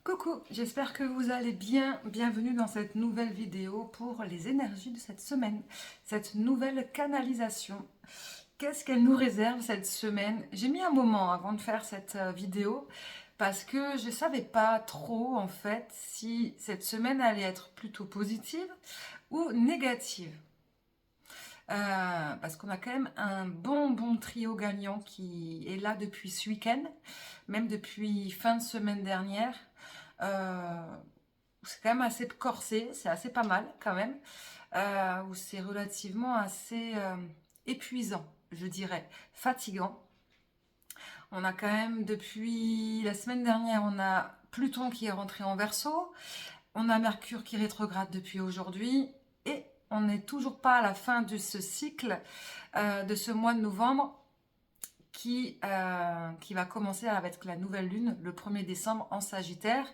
Coucou, j'espère que vous allez bien. Bienvenue dans cette nouvelle vidéo pour les énergies de cette semaine, cette nouvelle canalisation. Qu'est-ce qu'elle nous réserve cette semaine? J'ai mis un moment avant de faire cette vidéo parce que je ne savais pas trop en fait si cette semaine allait être plutôt positive ou négative. Parce qu'on a quand même un bon trio gagnant qui est là depuis ce week-end, même depuis fin de semaine dernière. Euh, c'est quand même assez corsé, c'est assez pas mal quand même, où c'est relativement assez épuisant, je dirais, fatigant. On a quand même depuis la semaine dernière, on a Pluton qui est rentré en Verseau, on a Mercure qui rétrograde depuis aujourd'hui, et on n'est toujours pas à la fin de ce cycle, de ce mois de novembre, qui va commencer avec la nouvelle lune le 1er décembre en Sagittaire.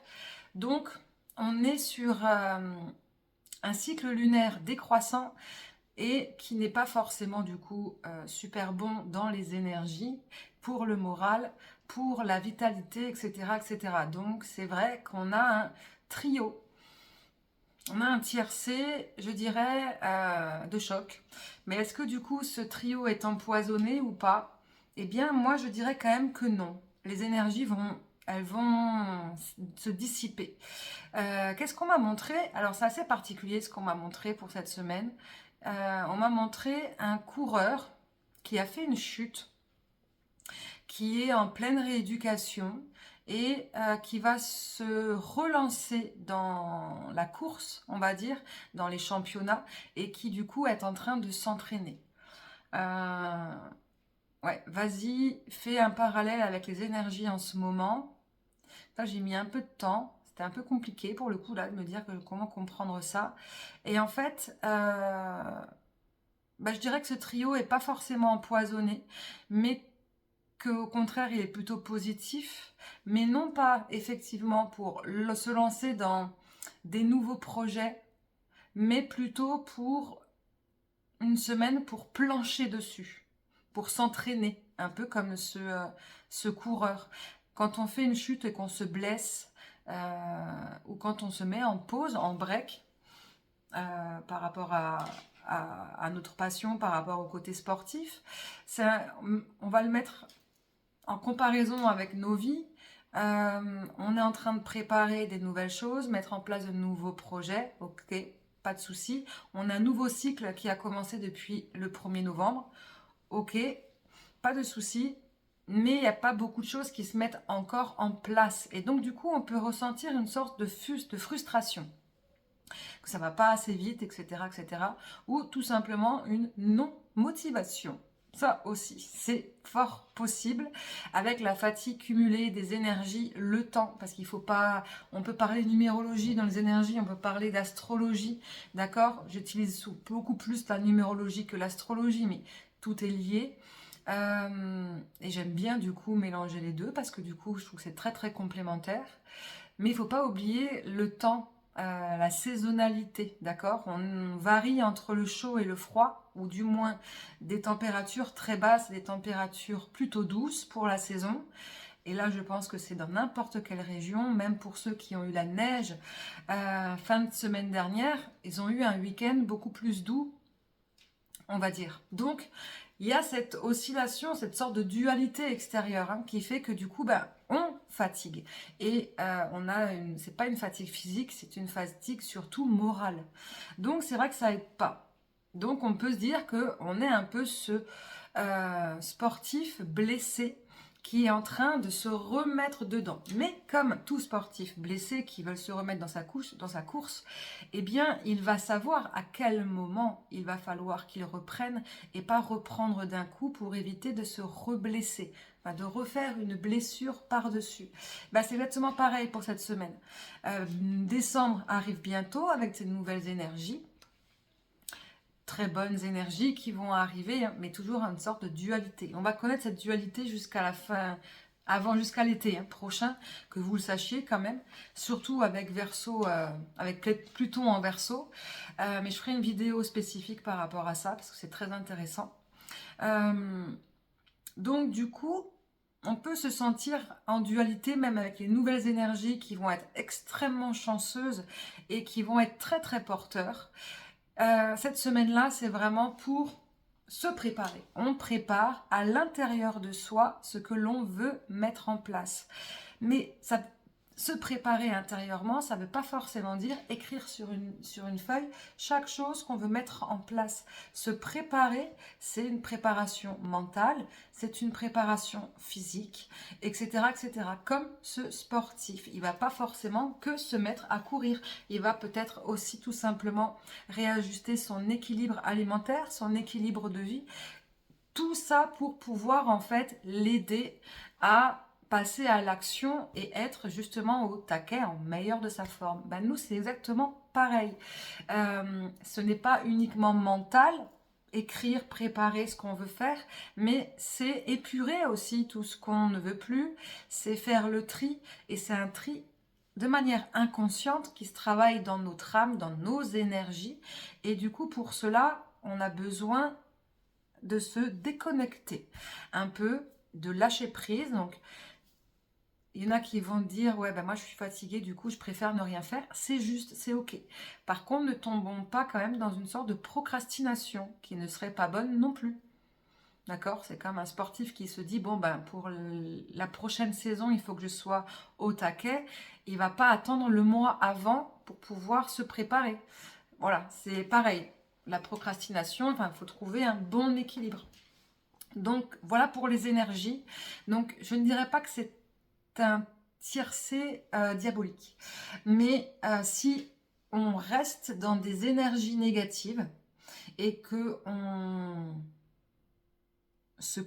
Donc, on est sur un cycle lunaire décroissant et qui n'est pas forcément du coup super bon dans les énergies, pour le moral, pour la vitalité, etc. etc. Donc, c'est vrai qu'on a un trio. On a un tiercé, je dirais, de choc. Mais est-ce que du coup ce trio est empoisonné ou pas? Eh bien, moi je dirais quand même que non. Les énergies elles vont se dissiper. Qu'est-ce qu'on m'a montré? Alors c'est assez particulier ce qu'on m'a montré pour cette semaine. On m'a montré un coureur qui a fait une chute, qui est en pleine rééducation et qui va se relancer dans la course, on va dire, dans les championnats, et qui du coup est en train de s'entraîner. Euh, ouais, vas-y, fais un parallèle avec les énergies en ce moment. Ça, j'ai mis un peu de temps. C'était un peu compliqué pour le coup là de me dire comment comprendre ça. Et en fait, je dirais que ce trio est pas forcément empoisonné, mais qu'au contraire, il est plutôt positif, mais non pas effectivement pour se lancer dans des nouveaux projets, mais plutôt pour une semaine pour plancher dessus, pour s'entraîner, un peu comme ce coureur. Quand on fait une chute et qu'on se blesse, ou quand on se met en pause, en break, par rapport à notre passion, par rapport au côté sportif, on va le mettre en comparaison avec nos vies. On est en train de préparer des nouvelles choses, mettre en place de nouveaux projets, ok, pas de souci. On a un nouveau cycle qui a commencé depuis le 1er novembre, ok, pas de souci, mais il n'y a pas beaucoup de choses qui se mettent encore en place. Et donc du coup, on peut ressentir une sorte de frustration, que ça va pas assez vite, etc., etc., ou tout simplement une non-motivation. Ça aussi, c'est fort possible avec la fatigue cumulée des énergies, le temps, parce qu'il faut pas, on peut parler de numérologie dans les énergies, on peut parler d'astrologie, d'accord? J'utilise beaucoup plus la numérologie que l'astrologie, mais tout est lié. Et j'aime bien du coup mélanger les deux parce que du coup je trouve que c'est très complémentaire. Mais il ne faut pas oublier le temps, la saisonnalité, d'accord? On varie entre le chaud et le froid, ou du moins des températures très basses et des températures plutôt douces pour la saison. Et là, je pense que c'est dans n'importe quelle région, même pour ceux qui ont eu la neige fin de semaine dernière, ils ont eu un week-end beaucoup plus doux, on va dire. Donc, il y a cette oscillation, cette sorte de dualité extérieure qui fait que du coup, on fatigue. Et c'est pas une fatigue physique, c'est une fatigue surtout morale. Donc, c'est vrai que ça aide pas. Donc, on peut se dire que on est un peu ce sportif blessé qui est en train de se remettre dedans. Mais comme tout sportif blessé qui veut se remettre dans sa course, eh bien, il va savoir à quel moment il va falloir qu'il reprenne et pas reprendre d'un coup pour éviter de se reblesser, enfin, de refaire une blessure par-dessus. C'est exactement pareil pour cette semaine. Décembre arrive bientôt avec ses nouvelles énergies, très bonnes énergies qui vont arriver, mais toujours une sorte de dualité. On va connaître cette dualité jusqu'à la fin, jusqu'à l'été prochain, que vous le sachiez quand même, surtout avec Verseau, avec Pluton en Verseau. Mais je ferai une vidéo spécifique par rapport à ça, parce que c'est très intéressant. Donc du coup, on peut se sentir en dualité même avec les nouvelles énergies qui vont être extrêmement chanceuses et qui vont être très très porteurs. Cette semaine-là, c'est vraiment pour se préparer. On prépare à l'intérieur de soi ce que l'on veut mettre en place. Mais ça, se préparer intérieurement, ça ne veut pas forcément dire écrire sur une feuille chaque chose qu'on veut mettre en place. Se préparer, c'est une préparation mentale, c'est une préparation physique, etc., etc. Comme ce sportif, il ne va pas forcément que se mettre à courir. Il va peut-être aussi tout simplement réajuster son équilibre alimentaire, son équilibre de vie. Tout ça pour pouvoir en fait l'aider à passer à l'action et être justement au taquet, en meilleur de sa forme. Ben nous, c'est exactement pareil. Ce n'est pas uniquement mental, écrire, préparer ce qu'on veut faire, mais c'est épurer aussi tout ce qu'on ne veut plus, c'est faire le tri, et c'est un tri de manière inconsciente qui se travaille dans notre âme, dans nos énergies, et du coup, pour cela, on a besoin de se déconnecter un peu, de lâcher prise. Donc, il y en a qui vont dire, ouais, ben moi je suis fatiguée, du coup je préfère ne rien faire. C'est juste, c'est ok. Par contre, ne tombons pas quand même dans une sorte de procrastination qui ne serait pas bonne non plus. D'accord? C'est comme un sportif qui se dit, bon, ben pour la prochaine saison, il faut que je sois au taquet. Il ne va pas attendre le mois avant pour pouvoir se préparer. Voilà, c'est pareil. La procrastination, enfin, il faut trouver un bon équilibre. Donc, voilà pour les énergies. Donc, je ne dirais pas que c'est un tiercé diabolique. Mais si on reste dans des énergies négatives et que on se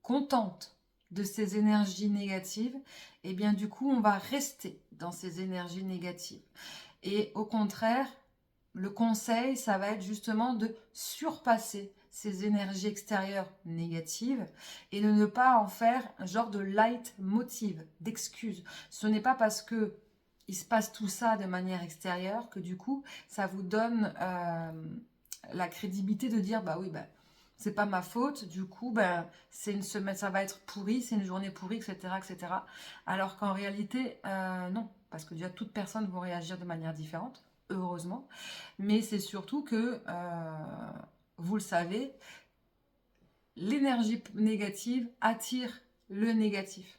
contente de ces énergies négatives, et bien du coup, on va rester dans ces énergies négatives. Et au contraire, le conseil, ça va être justement de surpasser ces énergies extérieures négatives et de ne pas en faire un genre de leitmotiv, d'excuse. Ce n'est pas parce que il se passe tout ça de manière extérieure que du coup, ça vous donne la crédibilité de dire, bah oui, bah, c'est pas ma faute, du coup, ben, c'est une semaine, ça va être pourri, c'est une journée pourrie, etc., etc. Alors qu'en réalité, non, parce que déjà, toutes personnes vont réagir de manière différente, heureusement, mais c'est surtout que, vous le savez, l'énergie négative attire le négatif.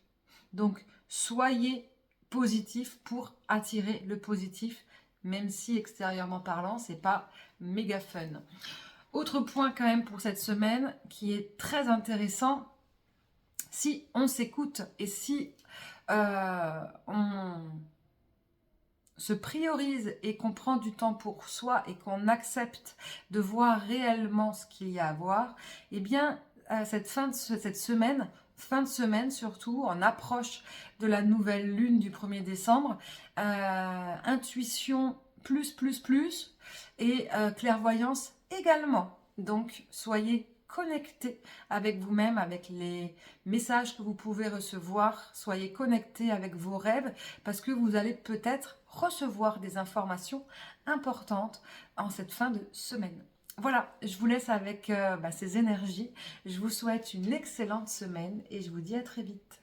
Donc, soyez positif pour attirer le positif, même si extérieurement parlant, c'est pas méga fun. Autre point quand même pour cette semaine qui est très intéressant, si on s'écoute et si on se priorise et qu'on prend du temps pour soi et qu'on accepte de voir réellement ce qu'il y a à voir, eh bien cette semaine, fin de semaine surtout, en approche de la nouvelle lune du 1er décembre, intuition plus et clairvoyance également. Donc soyez connectés avec vous-même, avec les messages que vous pouvez recevoir, soyez connectés avec vos rêves parce que vous allez peut-être recevoir des informations importantes en cette fin de semaine. Voilà, je vous laisse avec ces énergies. Je vous souhaite une excellente semaine et je vous dis à très vite.